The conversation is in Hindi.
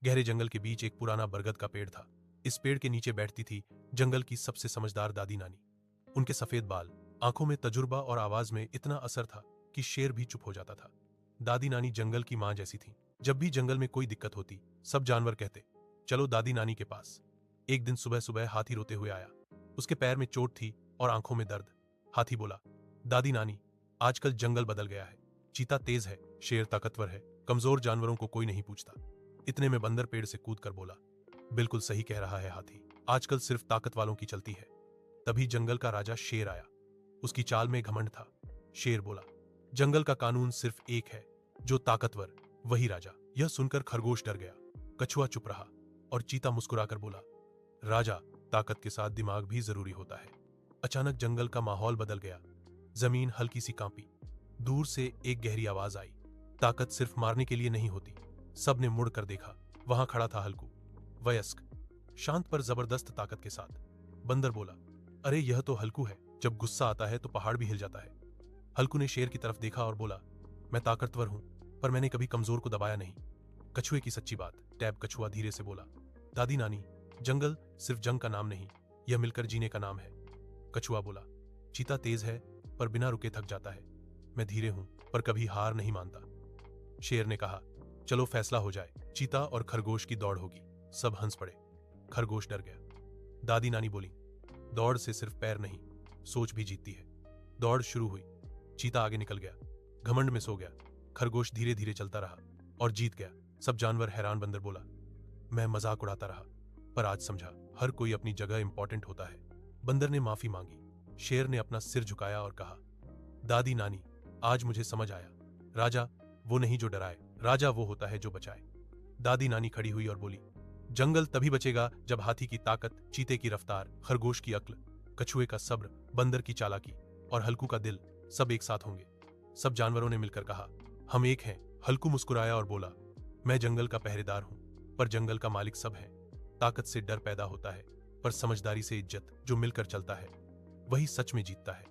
गहरे जंगल के बीच एक पुराना बरगद का पेड़ था। इस पेड़ के नीचे बैठती थी जंगल की सबसे समझदार दादी नानी। उनके सफेद बाल, आंखों में तजुर्बा और आवाज में इतना असर था कि शेर भी चुप हो जाता था। दादी नानी जंगल की मां जैसी थी। जब भी जंगल में कोई दिक्कत होती, सब जानवर कहते, चलो दादी नानी के पास। एक दिन सुबह सुबह हाथी रोते हुए आया। उसके पैर में चोट थी और आंखों में दर्द। हाथी बोला, दादी नानी, आजकल जंगल बदल गया है। चीता तेज है, शेर ताकतवर है, कमजोर जानवरों को कोई नहीं पूछता। इतने में बंदर पेड़ से कूद कर बोला, बिल्कुल सही कह रहा है हाथी, आजकल सिर्फ ताकत वालों की चलती है। तभी जंगल का राजा शेर आया। उसकी चाल में घमंड था। शेर बोला, जंगल का कानून सिर्फ एक है, जो ताकतवर वही राजा। यह सुनकर खरगोश डर गया। कछुआ चुप रहा और चीता मुस्कुराकर बोला, राजा, ताकत के साथ दिमाग भी जरूरी होता है। अचानक जंगल का माहौल बदल गया। जमीन हल्की सी कांपी। दूर से एक गहरी आवाज आई, ताकत सिर्फ मारने के लिए नहीं होती। सबने मुड़कर देखा। वहां खड़ा था हल्कू, वयस्क, शांत पर जबरदस्त ताकत के साथ। बंदर बोला, अरे यह तो हल्कू है, जब गुस्सा आता है तो पहाड़ भी हिल जाता है। हल्कू ने शेर की तरफ देखा और बोला, मैं ताकतवर हूं, पर मैंने कभी कमजोर को दबाया नहीं। कछुए की सच्ची बात। टैब कछुआ धीरे से बोला, दादी नानी, जंगल सिर्फ जंग का नाम नहीं, यह मिलकर जीने का नाम है। कछुआ बोला, चीता तेज है पर बिना रुके थक जाता है। मैं धीरे हूं पर कभी हार नहीं मानता। शेर ने कहा, चलो फैसला हो जाए, चीता और खरगोश की दौड़ होगी। सब हंस पड़े। खरगोश डर गया। दादी नानी बोली, दौड़ से सिर्फ पैर नहीं, सोच भी जीतती है। दौड़ शुरू हुई। चीता आगे निकल गया, घमंड में सो गया। खरगोश धीरे धीरे चलता रहा और जीत गया। सब जानवर हैरान। बंदर बोला, मैं मजाक उड़ाता रहा, पर आज समझा, हर कोई अपनी जगह इंपॉर्टेंट होता है। बंदर ने माफी मांगी। शेर ने अपना सिर झुकाया और कहा, दादी नानी, आज मुझे समझ आया, राजा वो नहीं जो डराए, राजा वो होता है जो बचाए। दादी नानी खड़ी हुई और बोली, जंगल तभी बचेगा जब हाथी की ताकत, चीते की रफ्तार, खरगोश की अक्ल, कछुए का सब्र, बंदर की चालाकी और हल्कू का दिल सब एक साथ होंगे। सब जानवरों ने मिलकर कहा, हम एक हैं। हल्कू मुस्कुराया और बोला, मैं जंगल का पहरेदार हूं, पर जंगल का मालिक सब है। ताकत से डर पैदा होता है, पर समझदारी से इज्जत। जो मिलकर चलता है वही सच में जीतता है।